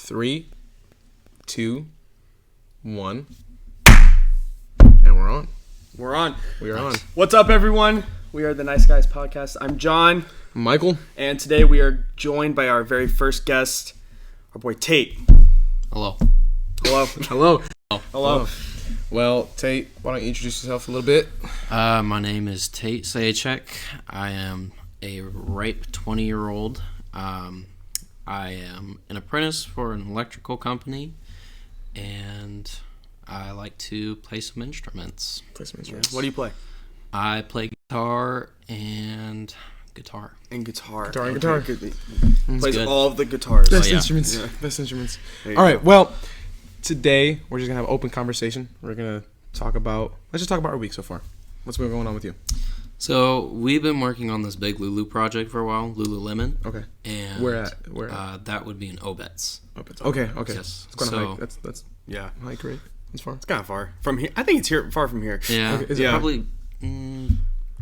3, 2, 1, and we're on. We're on. We are on. What's up, everyone? We are the Nice Guys Podcast. I'm John. Michael. And today we are joined by our very first guest, our boy Tate. Hello. Hello. Hello. Hello. Well, Tate, why don't you introduce yourself a little bit? My name is Tate Sayachak. I am a ripe 20-year-old. I am an apprentice for an electrical company, and I like to play some instruments. What do you play? I play guitar and guitar. Guitar. Plays all of the guitars. Best yeah. instruments. Yeah. Best instruments. There you All right. go. Well, today we're just gonna have an open conversation. We're gonna talk about. Let's just talk about our week so far. What's been going on with you? So we've been working on this big Lulu project for a while, Lululemon. Okay. And Where at? that would be in Obetz. Okay. Yes. It's kind of So- hike. That's Yeah. hike rate. It's far. It's kind of far from here. I think it's here, far from here. Yeah. Okay, is it- Yeah. Probably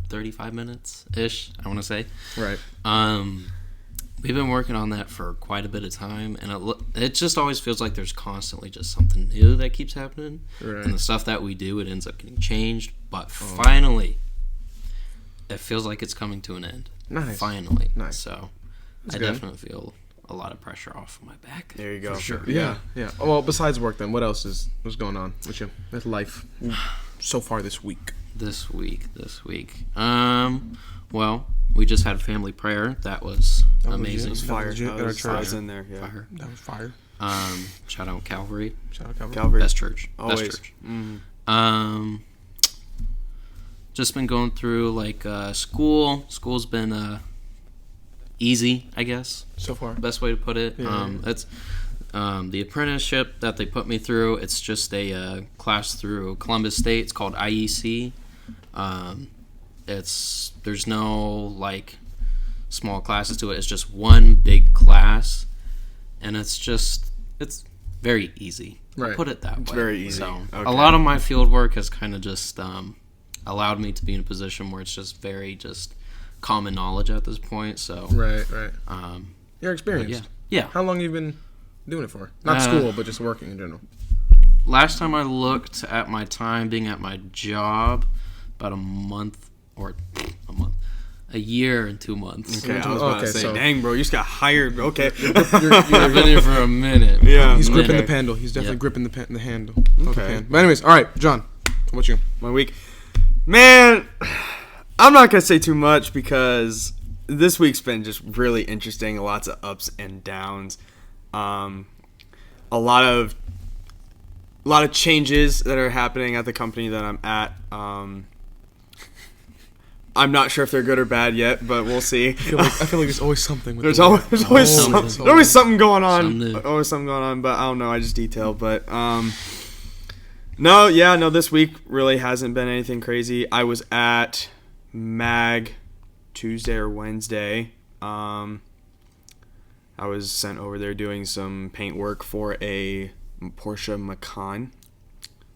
35 minutes-ish, I want to say. Right. We've been working on that for quite a bit of time, and it just always feels like there's constantly just something new that keeps happening. Right. And the stuff that we do, it ends up getting changed. But finally, it feels like it's coming to an end. Nice. Finally. Nice. So That's I good. definitely feel a lot of pressure off of my back. There you go. For sure. Yeah. Well, besides work, then, what else what's going on with you? With life so far this week? This week. Well, we just had family prayer. That was amazing. legit. Fire. Legit That at our was church. in there. Yeah. Fire. That was fire. Shout out Calvary. Shout out Calvary. Calvary. Best church. Always. Best church. Mm. Just been going through like school. School's been easy, I guess. So far. Best way to put it. Yeah. It's the apprenticeship that they put me through. It's just a class through Columbus State. It's called IEC. There's no like small classes to it. It's just one big class, and it's very easy. Right. I'll put it that way. very easy. So Okay. a lot of my field work has kind of just allowed me to be in a position where it's just very just common knowledge at this point. So Right. You're but experienced. yeah. How long have you been doing it for? Not school, but just working in general. Last time I looked at my time being at my job, about a year and 2 months. Okay, I was about to say, dang, bro, you just got hired. Okay. I've been here for a minute. Yeah. He's gripping the Minute. handle. He's definitely Yep. gripping the handle. of the Okay. pen. But anyways, all right, John. How about you? My week. Man, I'm not going to say too much because this week's been just really interesting. Lots of ups and downs. A lot of changes that are happening at the company that I'm at. I'm not sure if they're good or bad yet, but we'll see. I feel like there's always something. With There's the- always something. there's always something going on. Something new. Always something going on, but I don't know. I just detail, but no. This week really hasn't been anything crazy. I was at Mag Tuesday or Wednesday. I was sent over there doing some paint work for a Porsche Macan.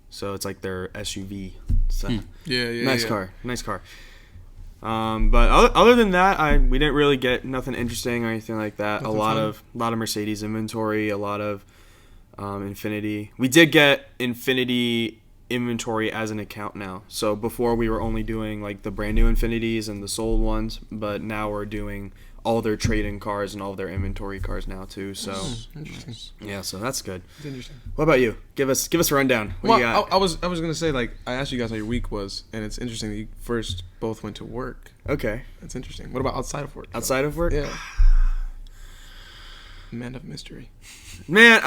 So it's like their SUV. So Yeah. nice car. But other than that, we didn't really get nothing interesting or anything like that. Nothing a lot fun? of Mercedes inventory, a lot of Infiniti. We did get Infiniti inventory as an account now. So before we were only doing like the brand new Infinitis and the sold ones, but now we're doing all their trade-in cars and all their inventory cars now too. So Interesting. yeah, so that's good. It's interesting. What about you? Give us a rundown. What you got? I was gonna say, like, I asked you guys how your week was, and it's interesting that you first both went to work. Okay. That's interesting. What about outside of work? Outside of work? Yeah. Man of mystery. Man,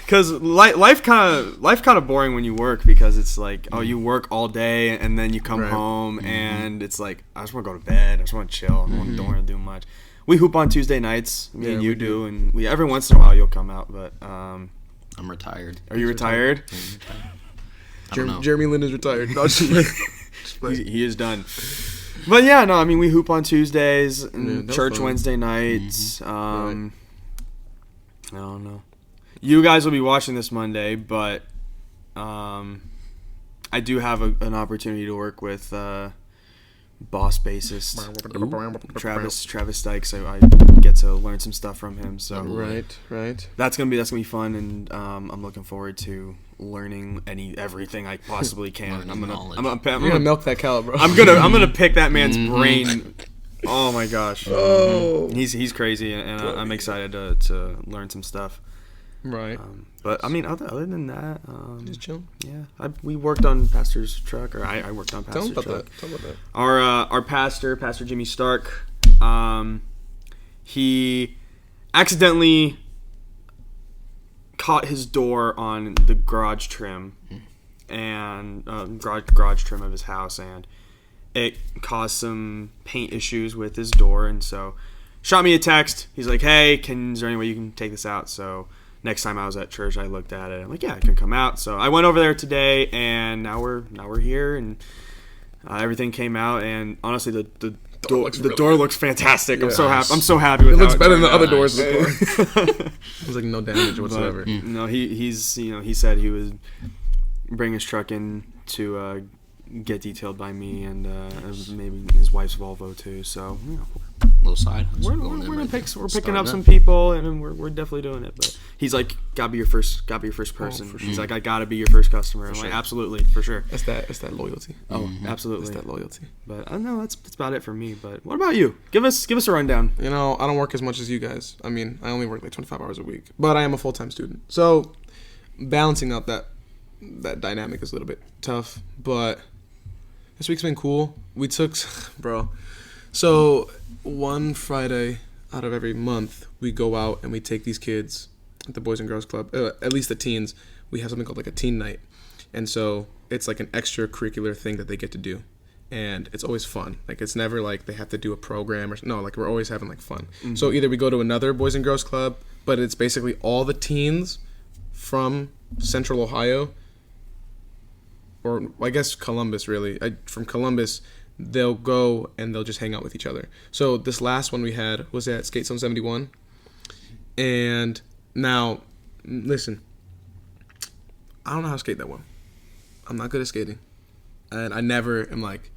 because life kind of boring when you work because it's like, oh, you work all day and then you come Right. home and it's like, I just want to go to bed. I just want to chill. Don't want to do much. We hoop on Tuesday nights. Me and you we do, and we every once in a while you'll come out. But I'm retired. are you retired? I don't know. Jeremy Lin is retired. No, just playing. He is done. But yeah, no, I mean we hoop on Tuesdays, Yeah, and that's church fun. Wednesday nights. Right. I don't know. You guys will be watching this Monday, but I do have an opportunity to work with boss bassist, Travis Dyke. So I get to learn some stuff from him. So Right. that's gonna be fun, and I'm looking forward to learning everything I possibly can. I'm gonna milk that cow, bro. I'm gonna pick that man's brain. Oh my gosh. Oh. He's crazy, and I'm excited to learn some stuff. Right. But I mean, other than that, just chilling. Yeah, we worked on Pastor's truck, or I worked on Pastor's truck. Tell me about that. Our Pastor Jimmy Stark, he accidentally caught his door on the garage trim and garage trim of his house, and it caused some paint issues with his door, and so shot me a text. He's like, "Hey, is there any way you can take this out?" So next time I was at church, I looked at it. I'm like, "Yeah, I can come out." So I went over there today, and now we're here, and everything came out. And honestly, the door looks fantastic. Yeah. I'm so happy with it. It looks better than the other doors before. There's like no damage whatsoever. No, he said he would bring his truck in to get detailed by me, and maybe his wife's Volvo too. So little side hustle we're picking up some people, and we're definitely doing it. But he's like, gotta be your first person. Oh, he's like, I gotta be your first customer. I'm like, absolutely, for sure. It's that loyalty. Oh, absolutely. It's that loyalty. But I don't know, that's about it for me. But what about you? Give us a rundown. I don't work as much as you guys. I mean, I only work like 25 hours a week, but I am a full-time student. So balancing out that dynamic is a little bit tough, but this week's been cool. We took, bro. So one Friday out of every month, we go out and we take these kids at the Boys and Girls Club, at least the teens. We have something called like a teen night. And so it's like an extracurricular thing that they get to do. And it's always fun. Like, it's never like they have to do a program like we're always having like fun. Mm-hmm. So either we go to another Boys and Girls Club, but it's basically all the teens from Central Ohio, or I guess Columbus, really. From Columbus, they'll go and they'll just hang out with each other. So this last one we had was at Skate Zone 71. And now, listen, I don't know how to skate that well. I'm not good at skating. And I never am like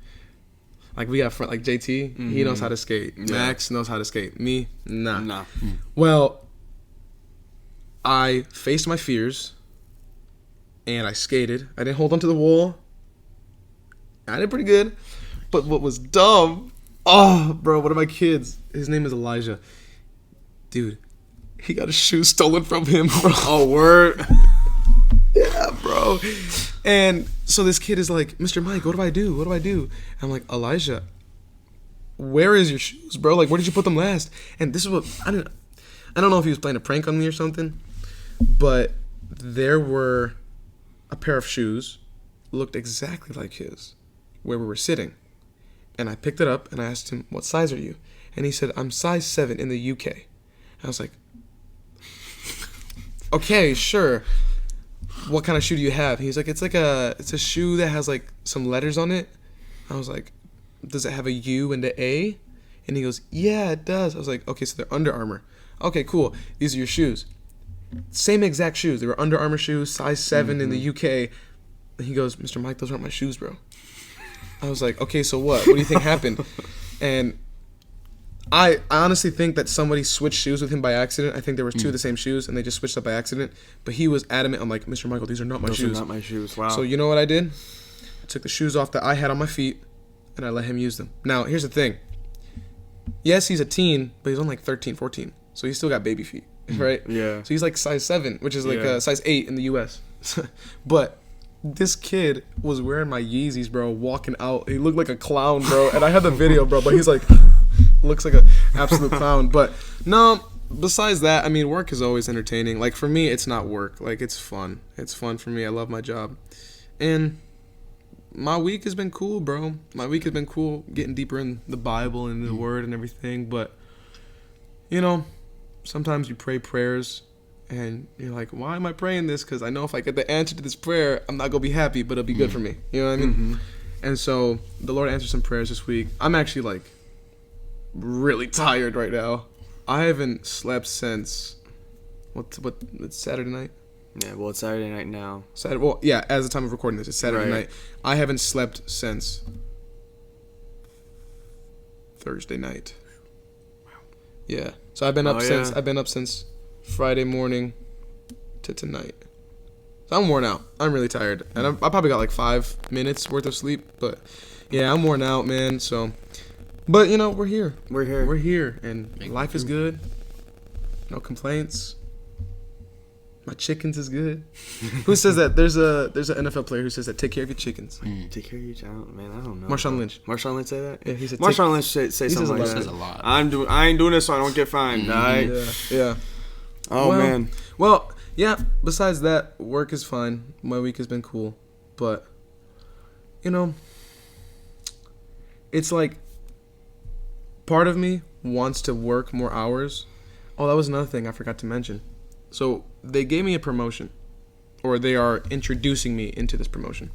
we got like JT, mm-hmm. He knows how to skate. Yeah. Max knows how to skate. Me, nah. Mm. Well, I faced my fears and I skated. I didn't hold onto the wall. I did pretty good. But what was dumb, bro, one of my kids, his name is Elijah. Dude, he got his shoes stolen from him, bro. Oh, word. Yeah, bro. And so this kid is like, Mr. Mike, what do I do? I'm like, Elijah, where is your shoes, bro? Like, where did you put them last? And this is what, I don't know if he was playing a prank on me or something, but there were a pair of shoes, looked exactly like his, where we were sitting. And I picked it up and I asked him, what size are you? And he said, I'm size 7 in the UK. I was like, okay, sure. What kind of shoe do you have? He's like, it's a shoe that has like some letters on it. I was like, does it have a U and a A? And he goes, yeah, it does. I was like, okay, so they're Under Armour. Okay, cool. These are your shoes. Same exact shoes. They were Under Armour shoes, size 7 in the UK. And he goes, Mr. Mike, those aren't my shoes, bro. I was like, okay, so what? What do you think happened? And I honestly think that somebody switched shoes with him by accident. I think there was two of the same shoes, and they just switched up by accident. But he was adamant. I'm like, Mr. Michael, these are not my shoes. Those are not my shoes. Wow. So you know what I did? I took the shoes off that I had on my feet, and I let him use them. Now, here's the thing. Yes, he's a teen, but he's only like 13, 14. So he's still got baby feet, right? Yeah. So he's like size 7, which is like size 8 in the U.S. But this kid was wearing my Yeezys, bro, walking out. He looked like a clown, bro. And I had the video, bro, but he's like, looks like an absolute clown. But no, besides that, I mean, work is always entertaining. Like, for me, it's not work. Like, it's fun. It's fun for me. I love my job. And my week has been cool, bro. My week has been cool, getting deeper in the Bible and the Word and everything. But, you know, sometimes you pray prayers and you're like, why am I praying this? Because I know if I get the answer to this prayer, I'm not going to be happy, but it'll be good for me. You know what I mean? Mm-hmm. And so the Lord answered some prayers this week. I'm actually, like, really tired right now. I haven't slept since, it's Saturday night? Yeah, well, it's Saturday night now. Well, yeah, as the time of recording this, it's Saturday night. I haven't slept since Thursday night. Yeah. So I've been up since Friday morning to tonight. So I'm worn out. I'm really tired, and I probably got like 5 minutes worth of sleep. But yeah, I'm worn out, man. So, but you know, we're here. We're here, and life is good. No complaints. My chickens is good. Who says that? There's an NFL player who says that. Take care of your chickens. Take care of your child, man. I don't know. Marshawn Lynch. Marshawn Lynch say that? Yeah, he said. Marshawn Lynch say something like that. Says a lot. I ain't doing this so I don't get fined. All right. Yeah. Oh man. Well, yeah. Besides that, work is fine. My week has been cool, but you know, it's like part of me wants to work more hours. Oh, that was another thing I forgot to mention. So they gave me a promotion, or they are introducing me into this promotion.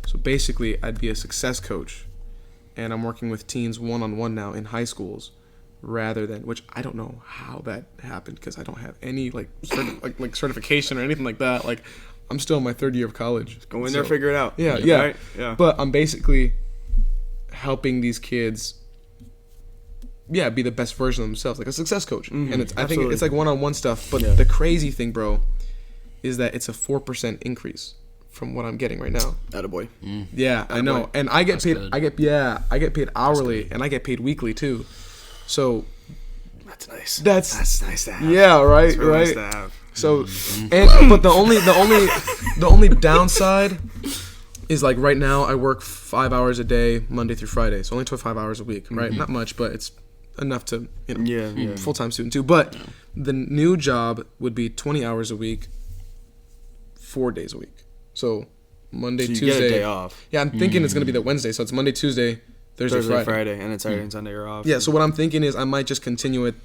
So basically, I'd be a success coach, and I'm working with teens one-on-one now in high schools, rather than, which I don't know how that happened because I don't have any like certification or anything like that. Like, I'm still in my 3rd year of college. Go in there, figure it out. Yeah. Right? Yeah. But I'm basically helping these kids. Yeah, be the best version of themselves, like a success coach. And I think it's like one-on-one stuff. But the crazy thing, bro, is that it's a 4% increase from what I'm getting right now. Attaboy. Yeah, I know, and I get paid. I get paid hourly, and I get paid weekly too. So that's nice. That's nice to have. Yeah, right, That's really right. nice to have. So, but the only downside is like right now I work 5 hours a day, Monday through Friday. So only 25 hours a week, right? Not much, but it's enough to, you know, full-time student too. But the new job would be 20 hours a week, 4 days a week. So Monday, you Tuesday. get a day off. Yeah, I'm thinking it's going to be that Wednesday. So it's Monday, Tuesday, Thursday, Friday. And then Saturday and Sunday are off. Yeah, so what I'm thinking is I might just continue it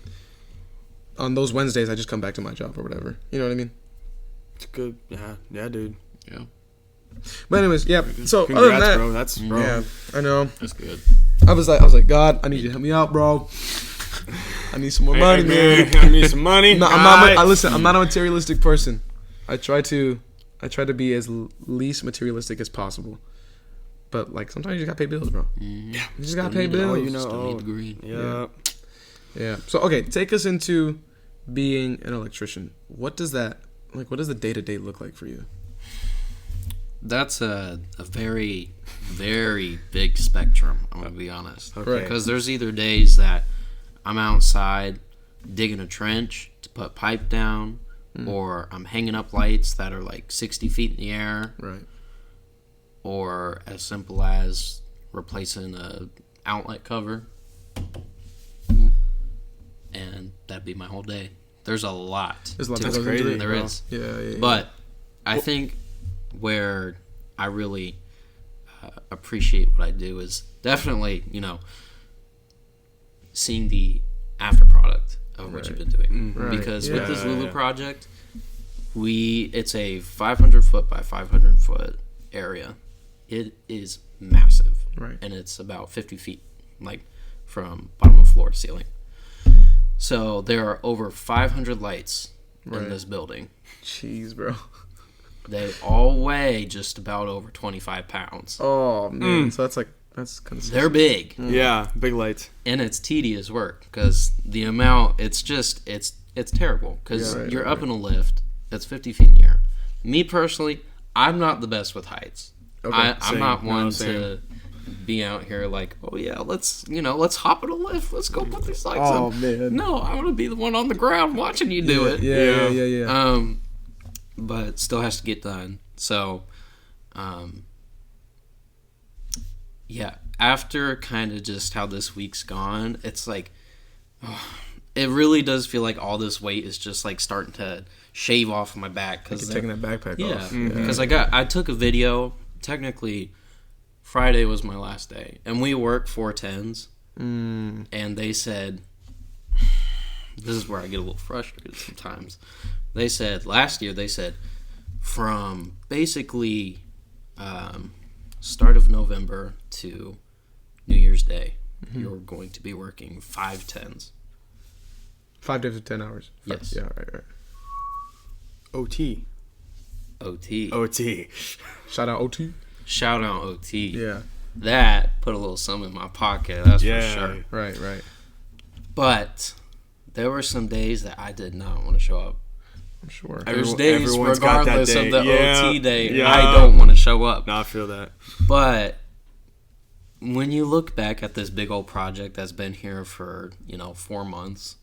on those Wednesdays. I just come back to my job or whatever. You know what I mean? It's good. Yeah, dude. Yeah. But anyways, yeah. So Congrats, other than that, bro. That's bro. Yeah, I know. That's good. I was like, God, I need you to help me out, bro. I need some more money, man. I need some money. No, I'm not. Listen, I'm not a materialistic person. I try to be as least materialistic as possible. But like sometimes you just gotta pay bills, bro. Yeah, you just gotta pay bills. You know, Still need the green. Yeah. So okay, take us into being an electrician. What does the day-to-day look like for you? That's a very, very big spectrum, I'm going to be honest. Okay. Because there's either days that I'm outside digging a trench to put pipe down, or I'm hanging up lights that are like 60 feet in the air. Right. Or as simple as replacing a outlet cover. And that'd be my whole day. There's a lot. There's a lot to that it. goes into it. There is. Yeah. But I think where I really appreciate what I do is definitely, you know, seeing the after product of what you've been doing. Right. Because with this Lulu project, it's a 500 foot by 500 foot area. It is massive. Right. And it's about 50 feet, like from bottom of floor to ceiling. So there are over 500 lights in this building. Jeez, bro. They all weigh just about over 25 pounds. Oh, man. So that's consistent. They're big. Yeah, big lights. And it's tedious work because the amount, it's terrible because you're up in a lift that's 50 feet in the air. Me personally, I'm not the best with heights. Okay, I'm not one to be out here like, oh yeah, let's hop in a lift. Let's go put these lights Oh, on. man. No, I want to be the one on the ground watching you do it. Yeah. But it still has to get done. So, yeah, after kind of just how this week's gone, it's like, it really does feel like all this weight is just like starting to shave off my back. Like you're taking that backpack off. Yeah, because I took a video. Technically, Friday was my last day, and we worked 410s, and they said, this is where I get a little frustrated sometimes. Last year, they said, from basically start of November to New Year's Day, you're going to be working 510s. 5 days of 10 hours. Yes. Yeah, right. OT. OT. OT. Shout out OT. Shout out OT. Yeah. that put a little sum in my pocket. That's for sure. Right. But there were some days that I did not want to show up. I'm sure. There's days, everyone's got that regardless day. of the Yeah. OT day, Yeah. I don't want to show up. No, I feel that. But when you look back at this big old project that's been here for 4 months,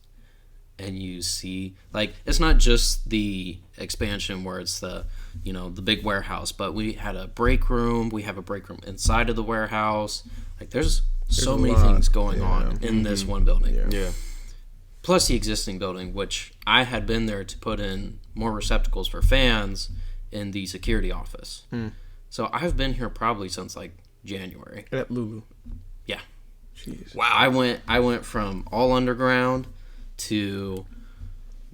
and you see, like, it's not just the expansion where it's the the big warehouse, but we had a break room. We have a break room inside of the warehouse. Like, there's so many things going on in this one building. Yeah. Plus the existing building, which I had been there to put in more receptacles for fans in the security office. So I've been here probably since like January. At Lulu. Yeah. Jeez. Wow. I went from all underground to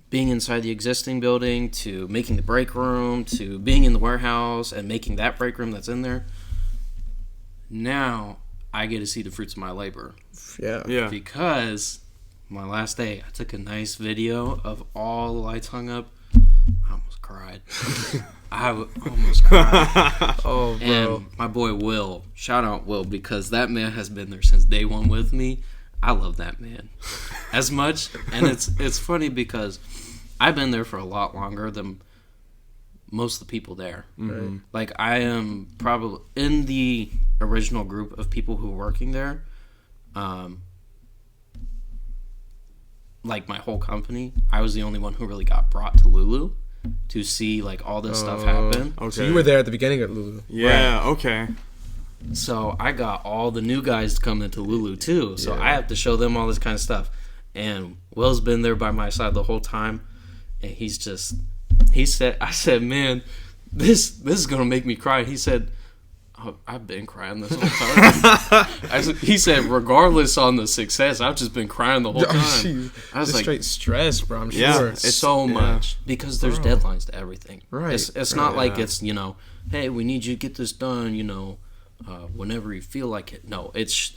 being inside the existing building to making the break room to being in the warehouse and making that break room that's in there. Now I get to see the fruits of my labor. Yeah. Because my last day, I took a nice video of all the lights hung up. I almost cried. I almost cried. Oh, bro. And my boy Will, shout out Will, because that man has been there since day one with me. I love that man as much, and it's funny because I've been there for a lot longer than most of the people there. Right. Like, I am probably in the original group of people who were working there. Like, my whole company, I was the only one who really got brought to Lulu to see, like, all this stuff happen. Okay. So you were there at the beginning at Lulu. Yeah. Right. Okay. So I got all the new guys to come into Lulu too. So I have to show them all this kind of stuff. And Will's been there by my side the whole time, and I said, man, this is gonna make me cry. He said, oh, I've been crying this whole time. He said, regardless on the success, I've just been crying the whole time. I was like, straight stress, bro. I'm Yeah. sure. it's so much because there's deadlines to everything. Right. It's not like it's hey, we need you to get this done. Whenever you feel like it. No, it's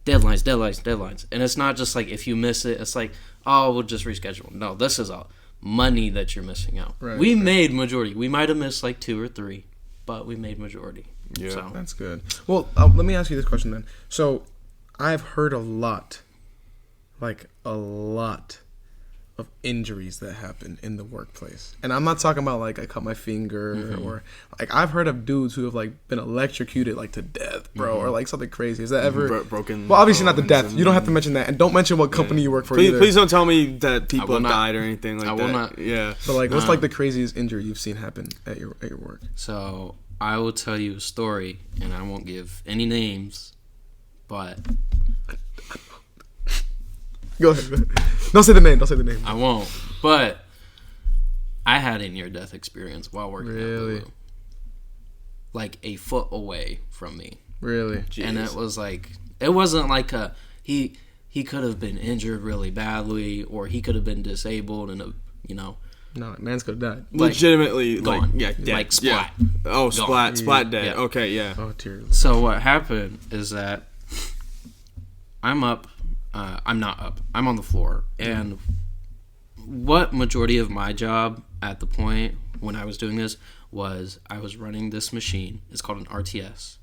deadlines. And it's not just like if you miss it, it's like, oh, we'll just reschedule. No, this is all money that you're missing out. Right, We made majority. We might have missed like 2 or 3, but we made majority. Yeah. So. That's good. Well, let me ask you this question then. So, I've heard a lot of injuries that happen in the workplace. And I'm not talking about like I cut my finger or like I've heard of dudes who have like been electrocuted like to death, bro, or like something crazy. Is that ever broken? Well, obviously not the death. You don't have to mention that, and don't mention what company you work for either. Please don't tell me that people have not- died or anything like I that. will not. Yeah. But like, what's like the craziest injury you've seen happen at your work? So I will tell you a story, and I won't give any names, but Go ahead. Don't say the name. I won't. But I had a near-death experience while working at Really? Lulu. Like a foot away from me. Really? And it was like, it wasn't like he could have been injured really badly, or he could have been disabled and No, man's could have died. Legitimately, gone. dead. Like splat. Yeah. Oh, Gone. splat dead. Yeah. Okay, yeah. Oh, dear. So what happened is that I'm up. I'm not up. I'm on the floor. And what majority of my job at the point when I was doing this was I was running this machine. It's called an RTS.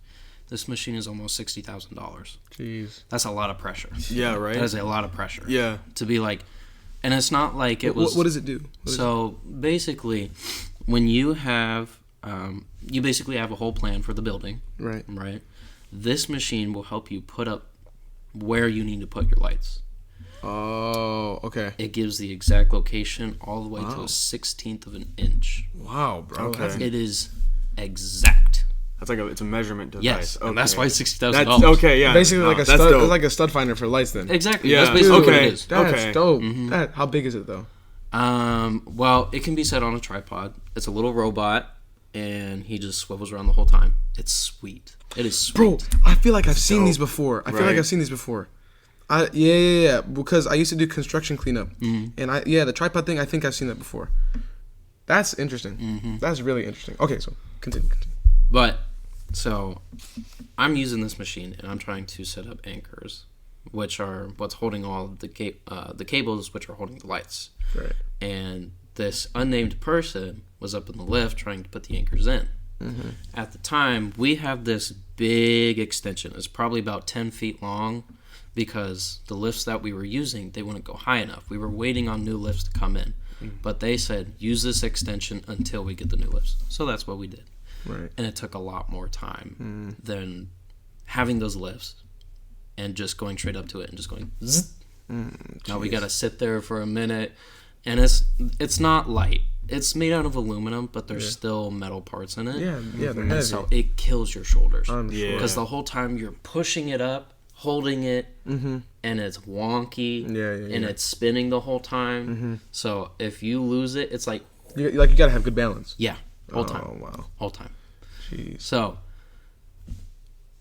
This machine is almost $60,000. Jeez. That's a lot of pressure. Yeah, right. That is a lot of pressure. Yeah. To be like, and it's not like it was. What does it do? So basically, when you have, you basically have a whole plan for the building. Right. Right. This machine will help you put up where you need to put your lights. Oh, okay. It gives the exact location all the way to a 16th of an inch. Wow, bro. Okay. That's It is exact. That's like it's a measurement device. Yes, Okay. and that's why it's $60,000. That's okay. Yeah. basically like a that's stud. dope. It's like a stud finder for lights. Then. Exactly. Yeah. That's basically what Okay. it is. That's Okay. dope. How big is it though? Well, it can be set on a tripod. It's a little robot, and he just swivels around the whole time. It's sweet. It is sweet. Bro, I feel like I've seen these dope. before. Right. Yeah. Because I used to do construction cleanup, and the tripod thing. I think I've seen that before. That's interesting. That's really interesting. Okay, so continue. But, so, I'm using this machine, and I'm trying to set up anchors, which are what's holding all of the cables, which are holding the lights. Right. And this unnamed person was up in the lift trying to put the anchors in. At the time, we have this big extension. It's probably about 10 feet long because the lifts that we were using, they wouldn't go high enough. We were waiting on new lifts to come in. But they said, use this extension until we get the new lifts. So that's what we did. Right. And it took a lot more time than having those lifts and just going straight up to it and just going zzz. Now we got to sit there for a minute. And it's not light. It's made out of aluminum, but there's still metal parts in it. Yeah, they're heavy. So it kills your shoulders. Yeah. Because the whole time you're pushing it up, holding it, and it's wonky, and it's spinning the whole time. So if you lose it, it's like... You gotta have good balance. Yeah, whole time. Oh, wow. Whole time. Jeez. So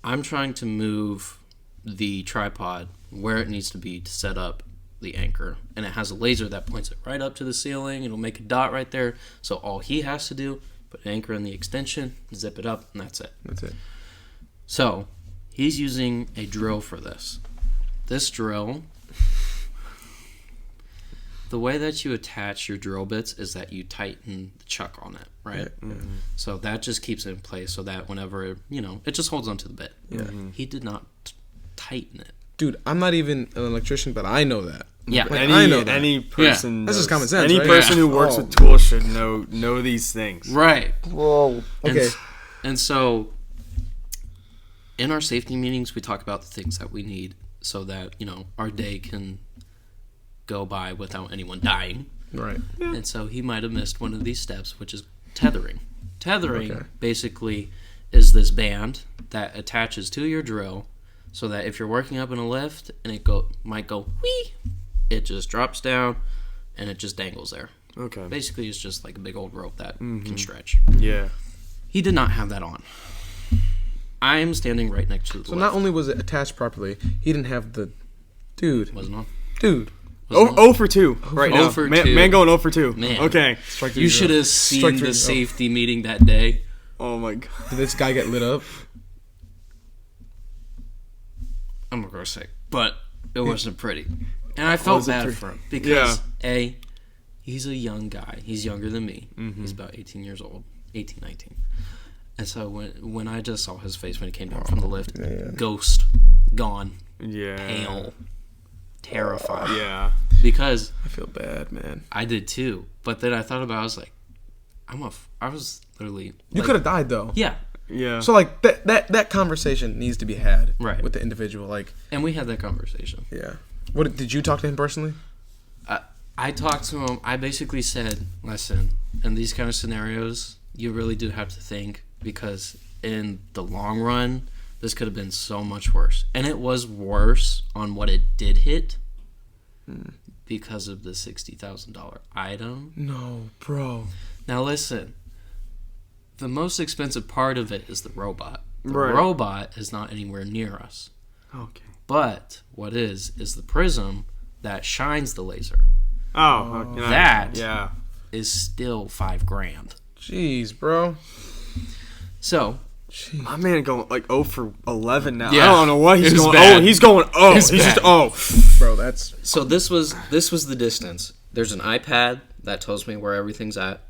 I'm trying to move the tripod where it needs to be to set up the anchor, and it has a laser that points it right up to the ceiling. It'll make a dot right there, so all he has to do, put an anchor in the extension, zip it up, and that's it. So he's using a drill for this. This drill, the way that you attach your drill bits is that you tighten the chuck on it, right? So that just keeps it in place so that whenever, it just holds onto the bit. He did not tighten it. Dude, I'm not even an electrician, but I know that. Yeah. I know that. Any person That's just common sense, Any right? person who works with tools should know these things. Right. Whoa. Okay. And so in our safety meetings, we talk about the things that we need so that, our day can go by without anyone dying. Right. Yeah. And so he might have missed one of these steps, which is tethering. Tethering basically is this band that attaches to your drill so that if you're working up in a lift and it might go whee, it just drops down and it just dangles there. Okay. Basically, it's just like a big old rope that can stretch. Yeah. He did not have that on. I am standing right next to the So lift. not only was it attached properly, he didn't have the... Dude. Wasn't on. Dude. 0 for 2 right now. 0 for 2. Man going 0 for 2. Man. Okay. You should have seen the safety meeting that day. Oh my god. Did this guy get lit up? I'm gonna go sick, but it wasn't pretty, and I felt bad for him because he's a young guy. He's younger than me. He's about 18 years old, 18, 19. And so when I just saw his face when he came down from the lift, ghost, gone, pale, terrified. Yeah. Because I feel bad, man. I did too, but then I thought about it, I was like, I was literally. You could have died though. Yeah. Yeah. So like that conversation needs to be had with the individual, like. And we had that conversation. Yeah. What did you talk to him personally? I talked to him. I basically said, listen, in these kind of scenarios, you really do have to think because in the long run, this could have been so much worse. And it was worse on what it did hit because of the $60,000 item. No, bro. Now listen, the most expensive part of it is the robot. The Right. robot is not anywhere near us. Okay. But what is the prism that shines the laser. Oh, That yeah. is still $5,000. Jeez, bro. So My man going like 0 for 11 now. Yeah. I don't know what he's It's going. bad. Oh, he's going. Oh, It's he's bad. just. Bro, that's... So this was the distance. There's an iPad that tells me where everything's at.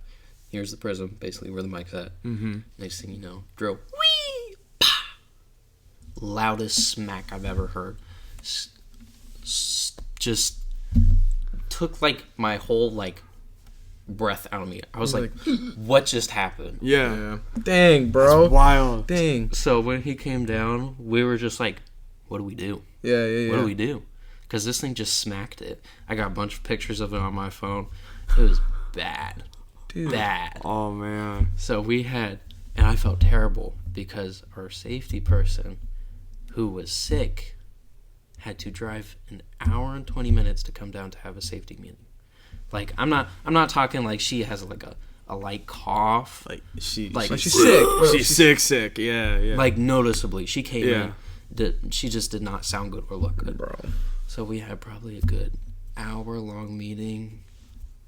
Here's the prism, basically where the mic's at. Mm-hmm. Next thing you know, drill. Whee! Pah! Loudest smack I've ever heard. Just took like my whole like breath out of me. I was like, what just happened? Yeah. Dang, bro. That's wild. Dang. So when he came down, we were just like, what do we do? Yeah. What do we do? Because this thing just smacked it. I got a bunch of pictures of it on my phone. It was bad. Dude. Bad. Oh man. So we had, and I felt terrible because our safety person who was sick had to drive an hour and 20 minutes to come down to have a safety meeting. Like, I'm not talking like she has like a light cough. Like she's she's sick. She's sick. Yeah. Like noticeably. She came Yeah. in. She just did not sound good or look good. Bro. So we had probably a good hour-long meeting.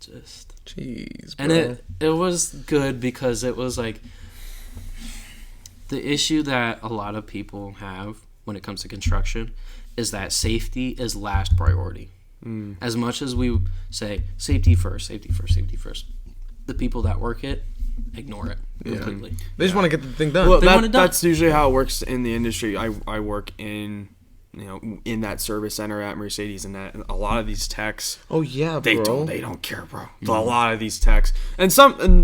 Just... Jeez, bro. And it was good because it was like the issue that a lot of people have when it comes to construction is that safety is last priority. As much as we say safety first, the people that work it, ignore it Yeah. completely. They just want to get the thing done. Well, They want it done. that's usually how it works in the industry. I work in, in that service center at Mercedes, and that a lot of these techs, oh yeah, they bro. don't care, bro. A lot of these techs, and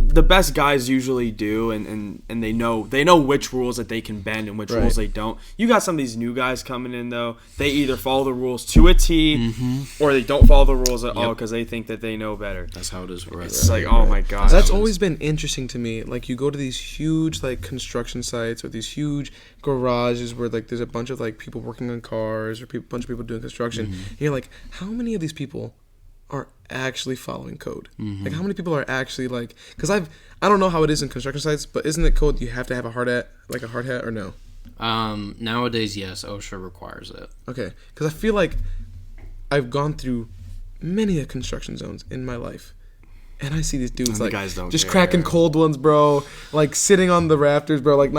the best guys usually do, and they know which rules that they can bend and which rules they don't. You got some of these new guys coming in though. They either follow the rules to a T, or they don't follow the rules at all because they think that they know better. That's how it is for us. It's like, oh my god, That's always been interesting to me. Like, you go to these huge like construction sites or these huge garages where like there's a bunch of like people working on cars or a bunch of people doing construction. And you're like, how many of these people are actually following code? Like, how many people are actually like? Because I don't know how it is in construction sites, but isn't it code you have to have a hard hat, or no? Nowadays, yes, OSHA requires it. Okay, because I feel like I've gone through many construction zones in my life. And I see these dudes the like guys don't just care. cracking cold ones, bro. Like sitting on the rafters, bro. Like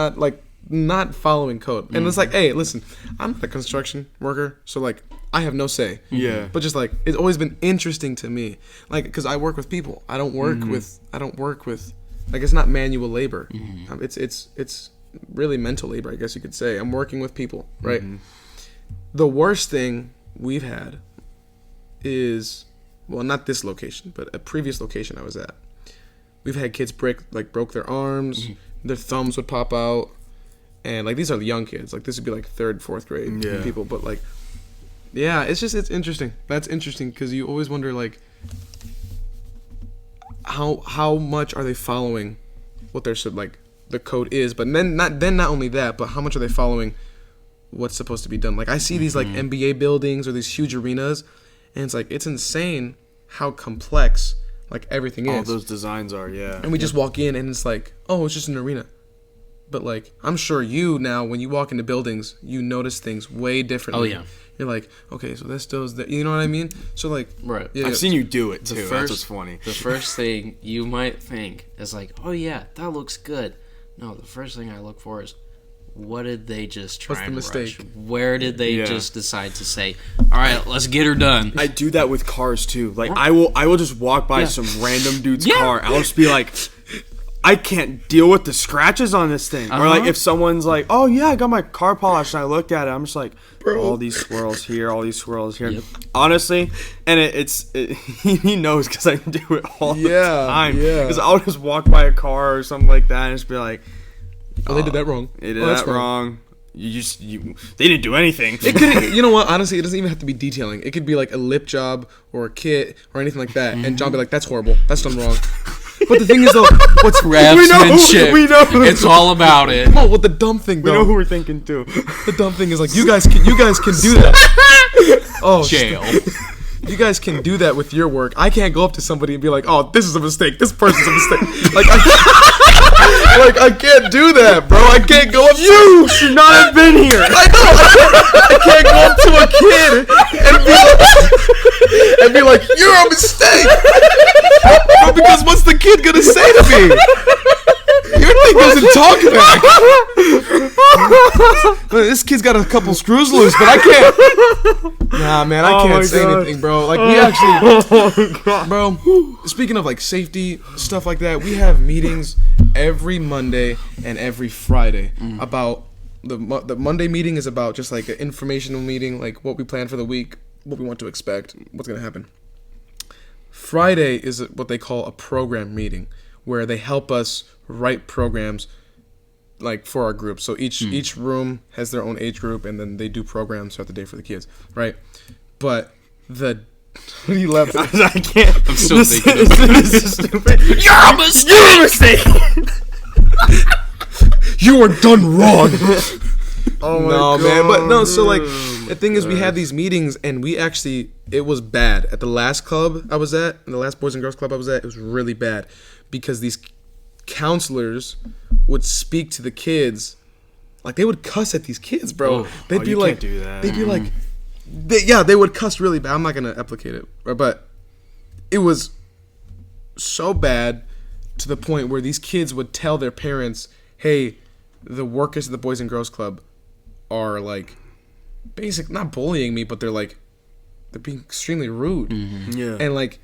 not following code. And it's like, hey, listen, I'm not a construction worker, so like I have no say. Yeah. But just like it's always been interesting to me, like because I work with people. I don't work with like it's not manual labor. It's really mental labor, I guess you could say. I'm working with people, right? The worst thing we've had is, well, not this location, but a previous location I was at. We've had kids broke their arms, their thumbs would pop out, and like these are the young kids. Like this would be like 3rd, 4th grade people, but like, yeah, it's interesting. That's interesting because you always wonder like, how much are they following what they're like the code is, but then not only that, but how much are they following what's supposed to be done? Like I see these like NBA buildings or these huge arenas, and it's like it's insane how complex like everything is. All those designs are, yeah. And we just walk in and it's like, oh, it's just an arena. But like, I'm sure you now, when you walk into buildings, you notice things way differently. Oh, yeah. You're like, okay, so this does that. You know what I mean? So like, Right. yeah, I've seen you do it too. That's what's funny. The first thing you might think is like, oh yeah, that looks good. No, the first thing I look for is, what did they just try What's the and mistake? rush? Where did they just decide to say, all right, let's get her done? I do that with cars too. Like I will just walk by some random dude's car. I'll just be like, I can't deal with the scratches on this thing. Or like if someone's like, oh yeah, I got my car polished, and I looked at it, I'm just like, all these swirls here, all these swirls here. Yep. Honestly, and he knows because I do it all the time. Yeah. Because I'll just walk by a car or something like that and just be like, oh, they did that wrong. they did that's that fine. wrong. They didn't do anything. It could, you know what? Honestly, it doesn't even have to be detailing. It could be like a lip job or a kit or anything like that. And John be like, "That's horrible. That's done wrong." But the thing is, though, what's Craftsmanship. We know. It's all about it. oh, what the dumb thing, We know though? who we're thinking too. The dumb thing is like, you guys can do that. Oh, Jail. you guys can do that with your work. I can't go up to somebody and be like, "Oh, this is a mistake. This person's a mistake." Like, I can't do that, bro. I can't go up. You should not have been here. I know. I can't go up to a kid and be like, "You're a mistake." But because what's the kid gonna say to me? Your thing doesn't talk back. This kid's got a couple screws loose, but I can't. Nah, man, I can't say anything, bro. Like we actually, bro. Speaking of like safety stuff like that, we have meetings every Monday and every Friday about the Monday meeting is about just like an informational meeting, like what we plan for the week, what we want to expect, what's gonna happen. Friday is what they call a program meeting, where they help us write programs like for our group. So each room has their own age group, and then they do programs throughout the day for the kids, right? But what are you laughing at? I can't. I'm still thinking This is stupid. You're a mistake! You're a mistake. You are done wrong. Oh my No, God, man. But no, so like dude. the thing is, we had these meetings, and it was bad at the last club I was at, in the last Boys and Girls Club I was at. It was really bad because these counselors would speak to the kids like they would cuss at these kids, bro. They'd be you like, can't do that. they'd be like, they would cuss really bad. I'm not gonna replicate it, but it was so bad to the point where these kids would tell their parents, "Hey, the workers at the Boys and Girls Club are like, not bullying me, but they're being extremely rude." Yeah. And like,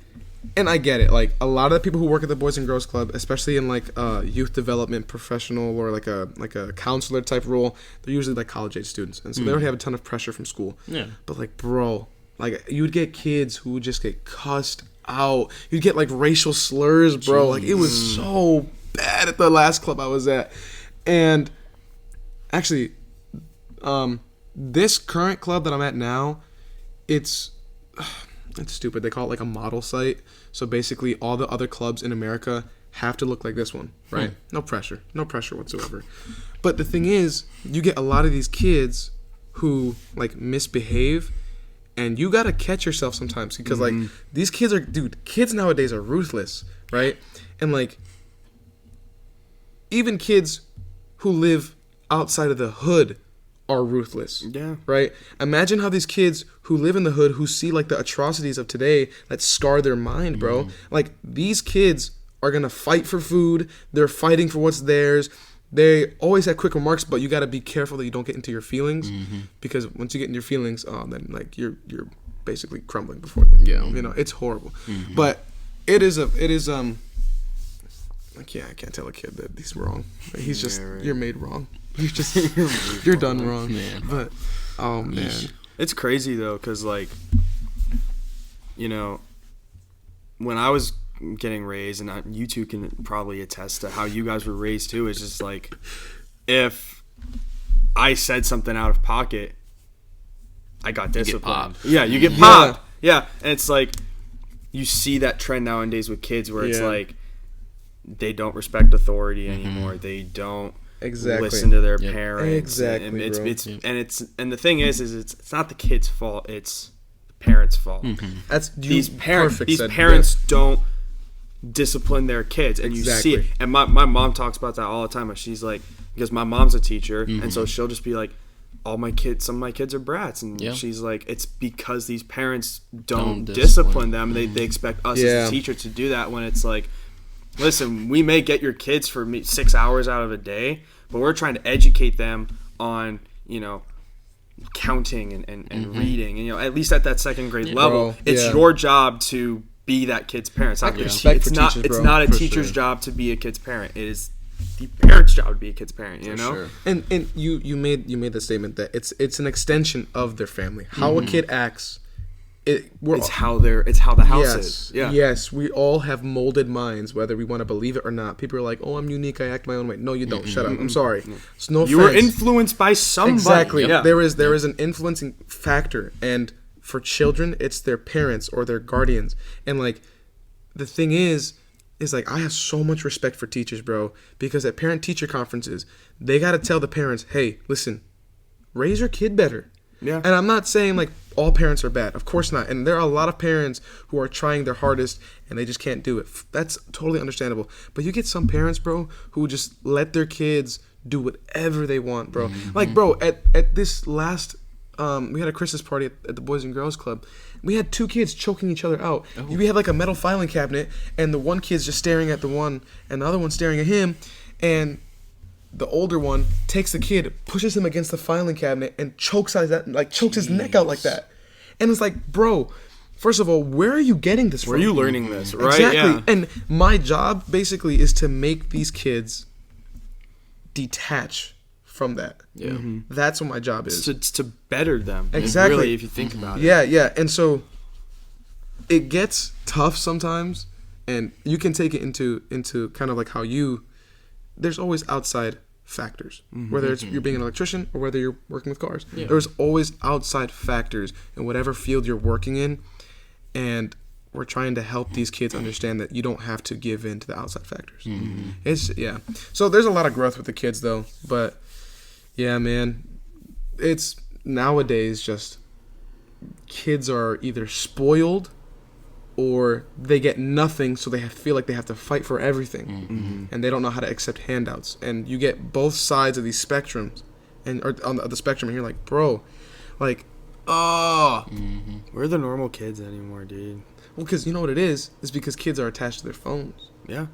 and I get it. Like, a lot of the people who work at the Boys and Girls Club, especially in like youth development professional or like a counselor type role, they're usually like college age students, and so they already have a ton of pressure from school. Yeah. But like, bro, like you would get kids who would just get cussed out. You'd get like racial slurs, bro. Jeez. Like, it was so bad at the last club I was at. And actually, this current club that I'm at now, it's stupid. They call it like a model site. So basically, all the other clubs in America have to look like this one, right? No pressure whatsoever. But the thing is, you get a lot of these kids who like misbehave, and you gotta catch yourself sometimes because like these kids kids nowadays are ruthless, right? And like even kids who live outside of the hood are ruthless. Yeah. Right? Imagine how these kids who live in the hood, who see like the atrocities of today that scar their mind, bro. Like, these kids are gonna fight for food. They're fighting for what's theirs. They always have quick remarks, but you gotta be careful that you don't get into your feelings, because once you get in your feelings, then like you're basically crumbling before them. Yeah. You know, it's horrible. But it is like, yeah, I can't tell a kid that he's wrong. He's just, you're made wrong. You're just, you're done wrong. Man. But, oh, man. It's crazy, though, because, like, you know, when I was getting raised, and you two can probably attest to how you guys were raised, too, it's just, like, if I said something out of pocket, I got disciplined. You get popped. Yeah, and it's, like, you see that trend nowadays with kids where it's, like, they don't respect authority anymore. They don't listen to their parents. Exactly, and the thing is it's not the kid's fault. It's the parents' fault. That's these parents don't discipline their kids, and you see it. And my mom talks about that all the time. She's like, because my mom's a teacher, and so she'll just be like, some of my kids are brats, and she's like, it's because these parents don't discipline them. They expect us as a teacher to do that, when it's like, listen, we may get your kids for 6 hours out of a day, but we're trying to educate them on, you know, counting and reading. And, you know, at least at that second grade level, it's your job to be that kid's parent. It's not a teacher's job to be a kid's parent. It is the parent's job to be a kid's parent, you know? Sure. And you made the statement that it's an extension of their family. How a kid acts, it's how the house is. Yeah. Yes, we all have molded minds, whether we want to believe it or not. People are like, "Oh, I'm unique. I act my own way." No, you don't. Shut up. I'm sorry. It's no offense. You were influenced by somebody. Exactly. Yeah. There is an influencing factor, and for children, it's their parents or their guardians. And like, the thing is like, I have so much respect for teachers, bro, because at parent-teacher conferences, they got to tell the parents, "Hey, listen, raise your kid better." Yeah. And I'm not saying like all parents are bad. Of course not. And there are a lot of parents who are trying their hardest and they just can't do it. That's totally understandable. But you get some parents, bro, who just let their kids do whatever they want, bro. Like, bro, at this last we had a Christmas party at the Boys and Girls Club. We had 2 kids choking each other out. We have like a metal filing cabinet, and the one kid's just staring at the one, and the other one's staring at him, and the older one takes the kid, pushes him against the filing cabinet, and chokes his neck out like that. And it's like, bro, first of all, where are you getting this from? Where are you learning this, right? Exactly. Yeah. And my job basically is to make these kids detach from that. Yeah. That's what my job is. It's to better them. Exactly. Really, if you think about it. Yeah. And so it gets tough sometimes, and you can take it into kind of like how there's always outside factors, whether it's you're being an electrician or whether you're working with cars. There's always outside factors in whatever field you're working in, and we're trying to help these kids understand that you don't have to give in to the outside factors. So there's a lot of growth with the kids, though. But yeah, man, it's nowadays just kids are either spoiled or they get nothing, so they feel like they have to fight for everything, and they don't know how to accept handouts. And you get both sides of these spectrums, or on the spectrum, and you're like, bro, like, we're the normal kids anymore, dude. Well, because you know what it is? It's because kids are attached to their phones. Yeah.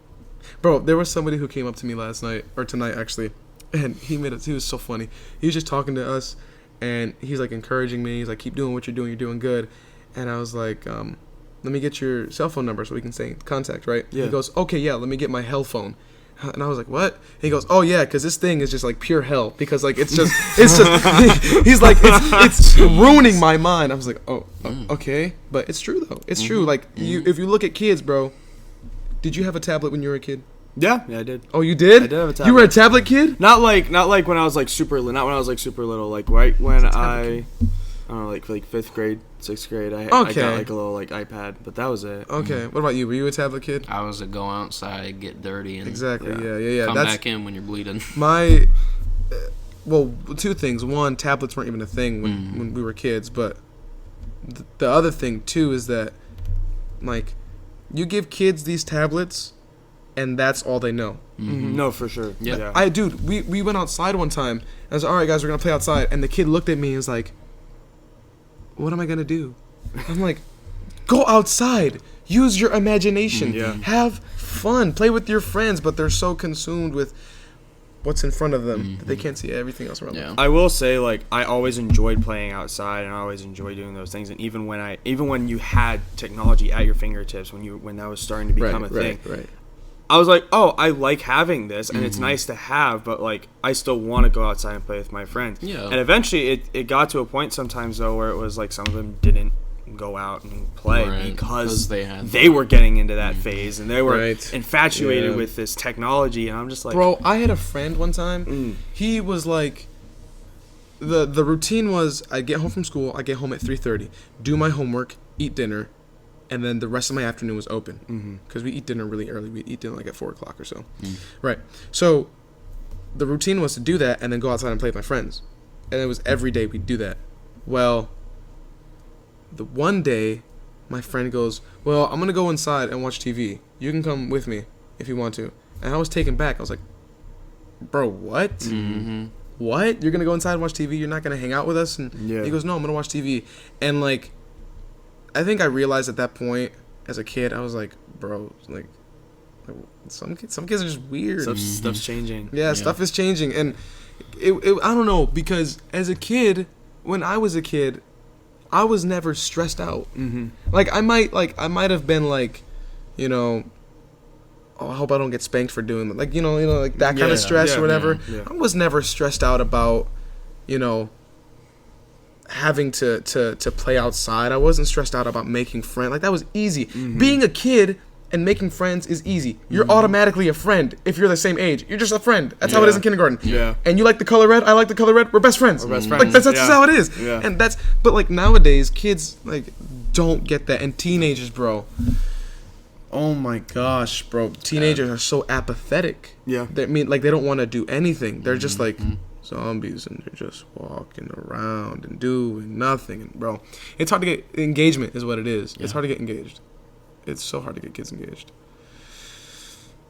Bro, there was somebody who came up to me last night, or tonight actually, and he was so funny. He was just talking to us, and he's like encouraging me. He's like, keep doing what you're doing good. And I was like, let me get your cell phone number so we can stay in contact, right? Yeah. He goes, okay, yeah, let me get my hell phone. And I was like, what? He goes, oh yeah, because this thing is just like pure hell, because like it's just he's like, it's ruining my mind. I was like, oh, okay, but it's true though. It's true. Like if you look at kids, bro, did you have a tablet when you were a kid? Yeah, I did. Oh, you did? I did have a tablet. You were a tablet kid? Not like when I was like super little. Like right when I don't know, like 5th grade, 6th grade, I got like a little like iPad, but that was it. Okay. What about you? Were you a tablet kid? I was a go outside, get dirty, and Exactly. Yeah. come That's back in when you're bleeding. my. Well, two things. One, tablets weren't even a thing when we were kids, but the other thing too is that, like, you give kids these tablets, and that's all they know. No, for sure. Yeah. Dude, we went outside one time. I was like, all right, guys, we're gonna play outside, and the kid looked at me and was like, what am I gonna do? I'm like, go outside, use your imagination, have fun, play with your friends, but they're so consumed with what's in front of them that they can't see everything else around them. I will say, like, I always enjoyed playing outside, and I always enjoyed doing those things. And even when you had technology at your fingertips, when that was starting to become a thing, I was like, oh, I like having this, and it's nice to have, but like I still want to go outside and play with my friends. Yeah. And eventually, it got to a point sometimes though where it was like some of them didn't go out and play because they were getting into that phase, and they were infatuated with this technology, and I'm just like, bro, I had a friend one time. He was like, the routine was I get home from school, I get home at 3:30, do my homework, eat dinner, and then the rest of my afternoon was open because we eat dinner really early. We eat dinner like at 4 o'clock or so. Right. So the routine was to do that and then go outside and play with my friends, and it was every day we'd do that. Well, the one day, my friend goes, well, I'm going to go inside and watch TV. You can come with me if you want to. And I was taken back. I was like, bro, what? What? You're going to go inside and watch TV? You're not going to hang out with us? And he goes, no, I'm going to watch TV. And, like, I think I realized at that point, as a kid, I was like, bro, like some kids are just weird. Stuff's changing. Yeah, stuff is changing. And I don't know, because as a kid, when I was a kid, I was never stressed out. Like I might have been like, you know, oh, I hope I don't get spanked for doing that. Like, you know, like that kind of stress or whatever. I was never stressed out about, you know, having to play outside. I wasn't stressed out about making friends. Like that was easy. Being a kid and making friends is easy. You're automatically a friend if you're the same age. You're just a friend. That's how it is in kindergarten. And you like the color red, I like the color red, we're best friends. Like that's just how it is. And but like nowadays kids like don't get that, and teenagers, bro. Oh my gosh, bro. Teenagers are so apathetic. They they don't want to do anything. They're just like zombies, and they're just walking around and doing nothing. And bro, it's hard to get engagement is what it is. It's hard to get engaged. It's so hard to get kids engaged.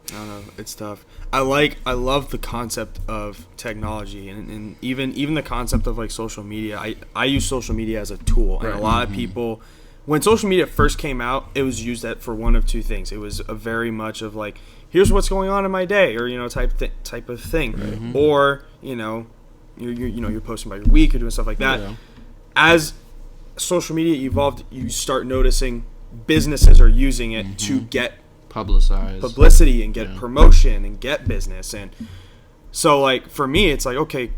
I don't know, it's tough. I love the concept of technology, and even the concept of like social media. I use social media as a tool, and a lot of people, when social media first came out, it was used for one of two things. It was a very much of like, here's what's going on in my day, or type of thing, or you're posting about your week or doing stuff like that. As social media evolved, you start noticing businesses are using it to get publicity and get promotion and get business. And so like for me, it's like, okay,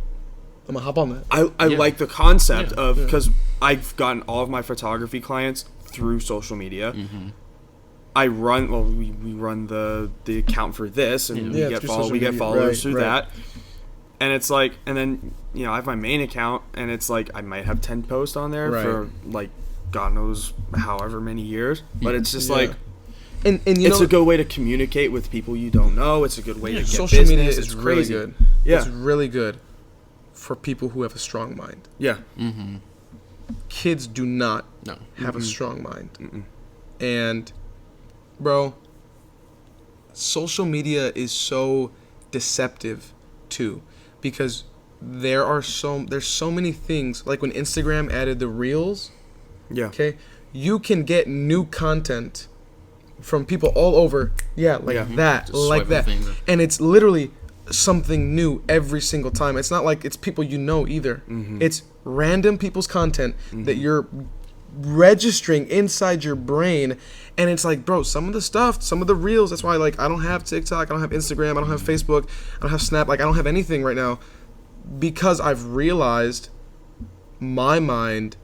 I'm gonna hop on that. I like the concept of, because I've gotten all of my photography clients through social media. I run we run the account for this, and we get followers through that. And it's like, and then I have my main account, and it's like I might have 10 posts on there for like God knows however many years, but it's just like, and it's a good way to communicate with people you don't know. It's a good way to get social business. media is it's really crazy. good. It's really good for people who have a strong mind. Kids do not have a strong mind. And bro, social media is so deceptive too, because there's so many things. Like when Instagram added the reels, you can get new content from people all over, that, and it's literally something new every single time. It's not like it's people either. It's random people's content that you're registering inside your brain. And it's like, bro, some of the stuff, some of the reels, that's why, like, I don't have TikTok, I don't have Instagram, I don't have Facebook, I don't have Snap, like, I don't have anything right now, because I've realized my mind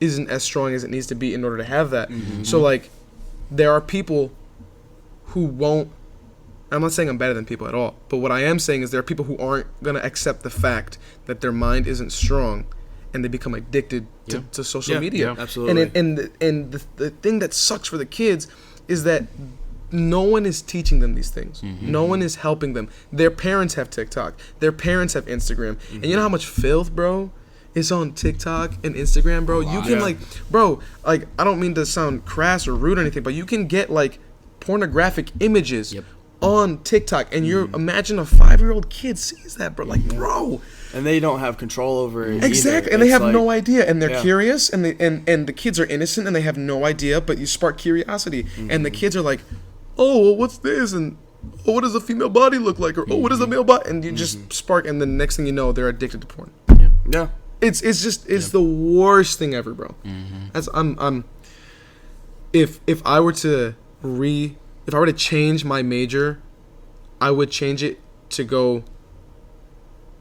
isn't as strong as it needs to be in order to have that. So, like, there are people who won't, I'm not saying I'm better than people at all, but what I am saying is there are people who aren't going to accept the fact that their mind isn't strong, and they become addicted to social media. Yeah, absolutely. And the thing that sucks for the kids is that no one is teaching them these things. No one is helping them. Their parents have TikTok. Their parents have Instagram. And you know how much filth, bro, is on TikTok and Instagram, bro? You can, like, bro, like, I don't mean to sound crass or rude or anything, but you can get, like, pornographic images on TikTok. And you imagine a 5-year-old kid sees that, bro. Like, bro. And they don't have control over it. Exactly, and they have no idea, and they're curious, and the kids are innocent, and they have no idea. But you spark curiosity, and the kids are like, "Oh, well, what's this?" and "Oh, what does a female body look like?" or "Oh, what is a male body?" And you just spark, and the next thing you know, they're addicted to porn. Yeah, it's the worst thing ever, bro. That's if I were to change my major, I would change it to go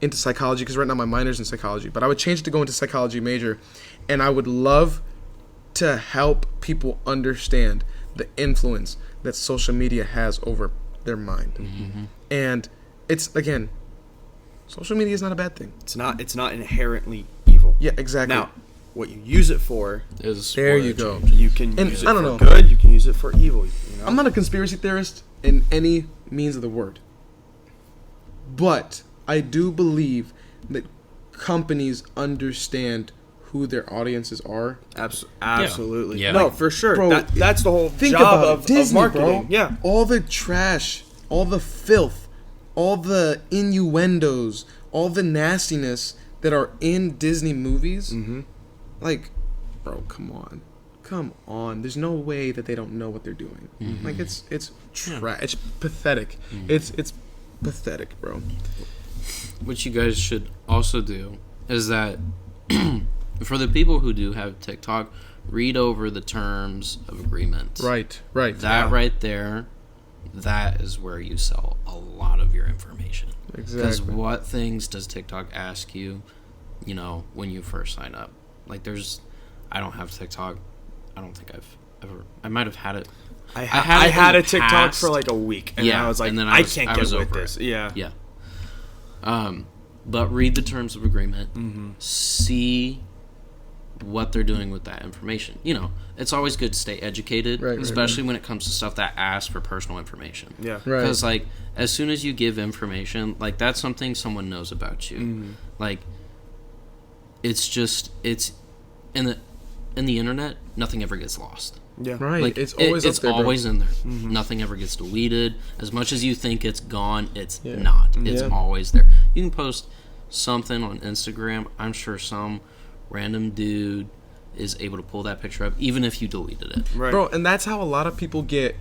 into psychology, because right now my minor's in psychology, but I would change it to go into psychology major, and I would love to help people understand the influence that social media has over their mind. And it's, again, social media is not a bad thing. It's not inherently evil. Yeah, exactly. Now, what you use it for is there you go. You can use it I don't for know. good. You can use it for evil. You know? I'm not a conspiracy theorist in any means of the word, but I do believe that companies understand who their audiences are. Absolutely. Yeah. No, for sure. Bro, that's the whole think job about of Disney, marketing. bro. Yeah. All the trash, all the filth, all the innuendos, all the nastiness that are in Disney movies. Like, bro, come on. There's no way that they don't know what they're doing. Like, it's trash. It's pathetic. It's pathetic, bro. What you guys should also do is that for the people who do have TikTok, read over the terms of agreement. Right. That right there, that is where you sell a lot of your information. Exactly. Because what things does TikTok ask you, when you first sign up? Like, I don't have TikTok. I don't think I've ever. I might have had it. I had a TikTok for like a week, and I was like, and then I can't get with over this. it. Yeah. But read the terms of agreement. See what they're doing with that information. It's always good to stay educated, especially when it comes to stuff that asks for personal information. Yeah. Right. Because, like, as soon as you give information, like, that's something someone knows about you. Like, it's in the internet, nothing ever gets lost. Yeah. Right. Like, it's always it's up there, always bro. in there. Nothing ever gets deleted. As much as you think it's gone, it's not. It's always there. You can post something on Instagram. I'm sure some random dude is able to pull that picture up, even if you deleted it. Right. Bro, and that's how a lot of people get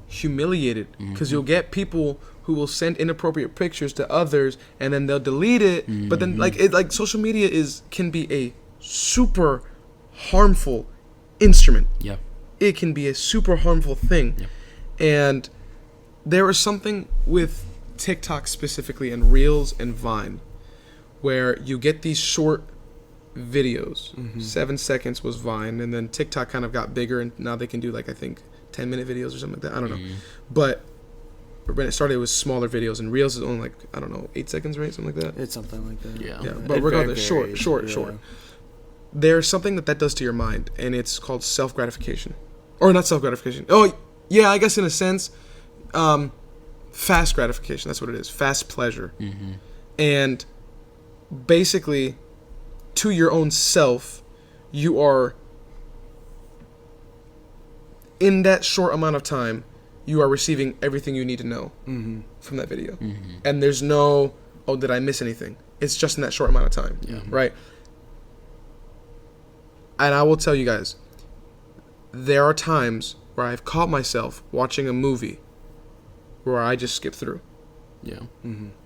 humiliated, because you'll get people who will send inappropriate pictures to others, and then they'll delete it. But then, like social media can be a super harmful instrument. Yeah. It can be a super harmful thing. Yeah. And there is something with TikTok specifically, and Reels and Vine, where you get these short videos. 7 seconds was Vine, and then TikTok kind of got bigger, and now they can do, like, I think 10-minute videos or something like that. I don't know. But when it started, it was smaller videos, and Reels is only, like, I don't know, 8 seconds, right? Something like that. It's something like that. Yeah. But regardless, short. There's something that does to your mind, and it's called self-gratification. Or not self-gratification. Oh, yeah, I guess in a sense, fast gratification. That's what it is. Fast pleasure. And basically, to your own self, you are, in that short amount of time, you are receiving everything you need to know from that video. And there's no, oh, did I miss anything? It's just in that short amount of time. Right? And I will tell you guys, there are times where I've caught myself watching a movie where I just skip through. Yeah.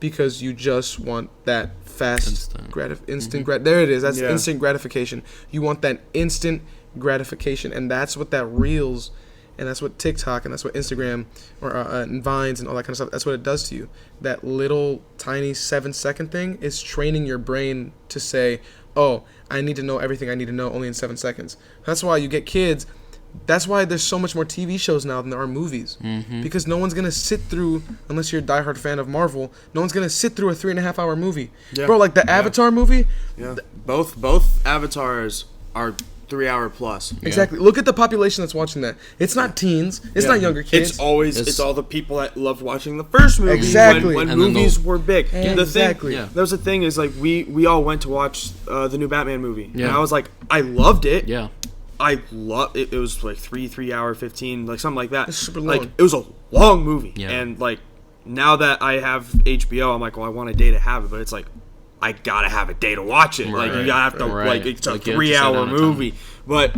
because you just want that fast Instant. there it is. That's Yeah. instant gratification. You want that instant gratification, and that's what that Reels, and that's what TikTok, and that's what Instagram or and Vines and all that kind of stuff. That's what it does to you. That little tiny 7-second thing is training your brain to say, "Oh, I need to know everything I need to know only in 7 seconds." That's why you get kids. That's why there's so much more TV shows now than there are movies. Because no one's gonna sit through, unless you're a diehard fan of Marvel, no one's gonna sit through a 3.5-hour movie. Yeah. Bro, like the Avatar movie. Yeah. Both avatars are 3 hour plus. Exactly. Look at the population that's watching that. It's not teens. It's not younger kids. It's all the people that loved watching the first movie. Exactly. When And then movies were big. Exactly. Yeah. That was the thing is like we all went to watch the new Batman movie. Yeah. And I was like, I loved it. Yeah. I love it. It was like 3 hour 15, like something like that. It's super Like long. it was a long movie. Yeah. And like now that I have HBO, I'm like, well, I want a day to have it, but it's like I gotta have a day to watch it. Like you gotta have to Right. like it's a Like, you have to 3 set hour down a time. movie. But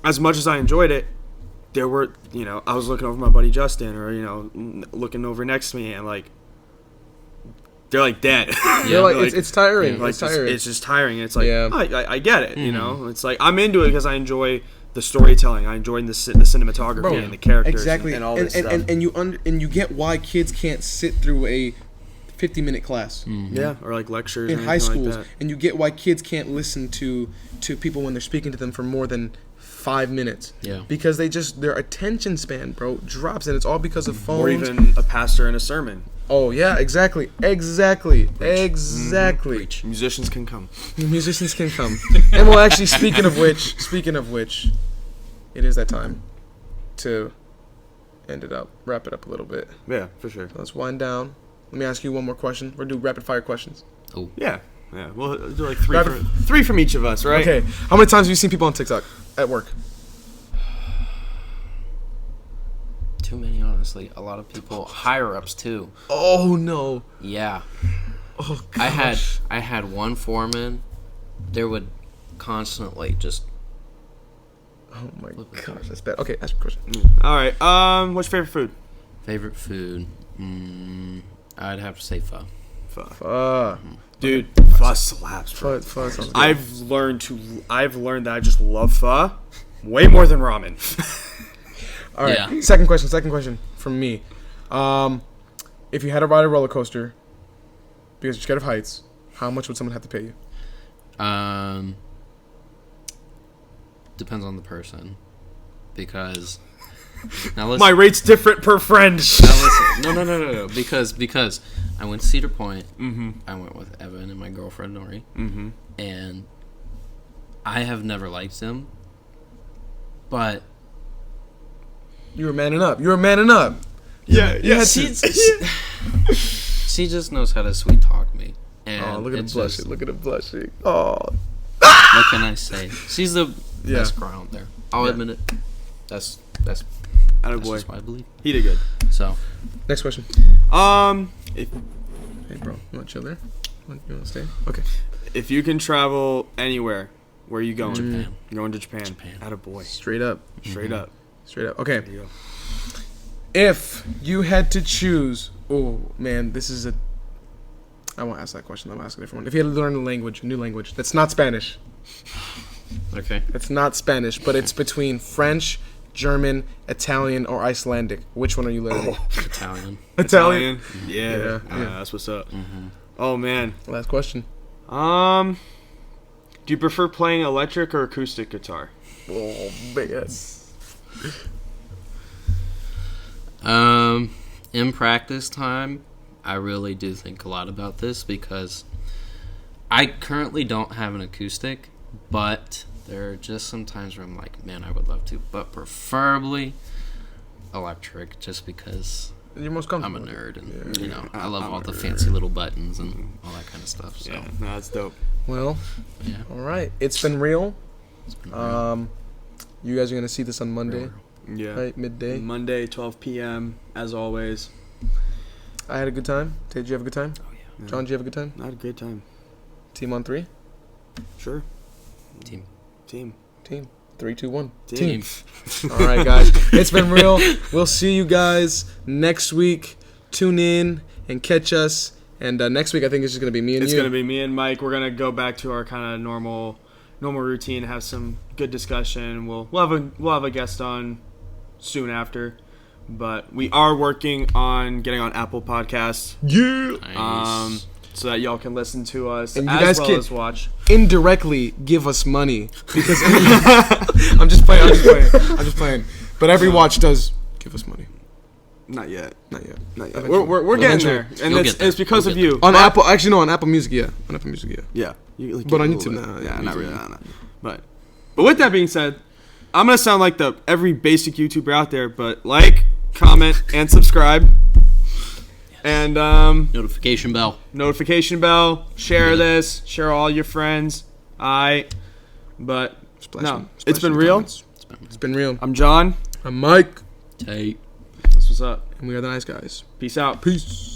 as much as I enjoyed it, there were I was looking over my buddy Justin or looking over next to me and like they're like dead. You're like, Like, it's tiring. like It's tiring. it's just tiring. It's like Yeah. I get it. It's like I'm into it because I enjoy the storytelling. I enjoy the cinematography Bro, and the characters exactly. and all this stuff. And you get why kids can't sit through a 50-minute class Yeah, or like lectures in or high anything schools, like that. and you get why kids can't listen to people when they're speaking to them for more than 5 minutes. Yeah. Because their attention span, bro, drops, and it's all because of phones. Or even a pastor in a sermon. Oh yeah, exactly. Musicians can come. Musicians can come. And well, actually, speaking of which, it is that time to wrap it up a little bit. Yeah, for sure. Let's wind down. Let me ask you one more question. We'll do rapid fire questions. Oh. Yeah. We'll do like three from each of us, right? Okay. How many times have you seen people on TikTok at work? Too many, honestly. A lot of people, higher ups too. Oh no. Yeah. Oh gosh. I had one foreman. There would constantly just. Oh my gosh, that's bad. Okay, ask me a question. All right. What's your favorite food? Favorite food. I'd have to say pho. Pho. Dude, pho slaps, bro. Pho sounds good. I've learned that I just love pho way more than ramen. All right. Yeah. Second question from me. If you had to ride a roller coaster because you're scared of heights, how much would someone have to pay you? Depends on the person, because now listen. My rate's different per friend. Now listen. No. Because I went to Cedar Point. I went with Evan and my girlfriend Nori. And I have never liked him, but You were manning up. Yeah. she just knows how to sweet talk me. And Oh, look at him it's blushing. just- Look at him blushing. Oh. What can I say? She's the Yeah. best girl out there. I'll Yeah. admit it. That's Attaboy. just what I believe. He did good. So Next question. If Hey, bro. You want to chill there? You want to stay? Okay. if you can travel anywhere, where are you going? Japan. You're going to Japan. Japan. Attaboy. Straight up. Straight up. Okay. There you go. If you had to choose, oh man, I won't ask that question. I'm asking a different one. If you had to learn a new language, that's not Spanish. okay. It's not Spanish, but it's between French, German, Italian, or Icelandic. Which one are you learning? Italian. Italian. Yeah. Yeah. That's what's up. Oh man. Last question. Do you prefer playing electric or acoustic guitar? Oh, yes. In practice time, I really do think a lot about this because I currently don't have an acoustic, but there are just some times where I'm like, man, I would love to, but preferably electric, just because You're most I'm a comfortable. nerd and Yeah. I love I'm all a the nerd. fancy little buttons and all that kind of stuff. So Yeah, no, that's dope. Well, yeah. all right. It's been real. You guys are gonna see this on Monday, Yeah. right? Midday. Monday, 12 p.m. As always. I had a good time. Tate, did you have a good time? Oh yeah. John, did you have a good time? Not a great time. Team on 3. Sure. Team. Team. 3, 2, 1. Team. All right, guys. It's been real. We'll see you guys next week. Tune in and catch us. And next week, I think it's just going to be me and It's you. going to be me and Mike. We're going to go back to our kind of normal routine, have some good discussion. We'll have a guest on soon after. But we are working on getting on Apple Podcasts. Yeah. Nice. So that y'all can listen to us And you as guys well can as watch. indirectly give us money. Because I'm just playing. But every watch does give us money. Not yet. Not yet. We're getting Eventually. there. And You'll it's, get there. it's because You'll of get you. On But- Apple, actually no, on Apple Music, yeah. On Apple Music, yeah. Yeah. You But on Google YouTube, it. nah, Yeah, not really. YouTube. Nah. But with that being said, I'm going to sound like every basic YouTuber out there, but like, comment, and subscribe. And Notification bell. share this, share all your friends. But no, it's been real. It's been real. I'm John. I'm Mike. Tate. That's what's up. And we are the nice guys. Peace out. Peace.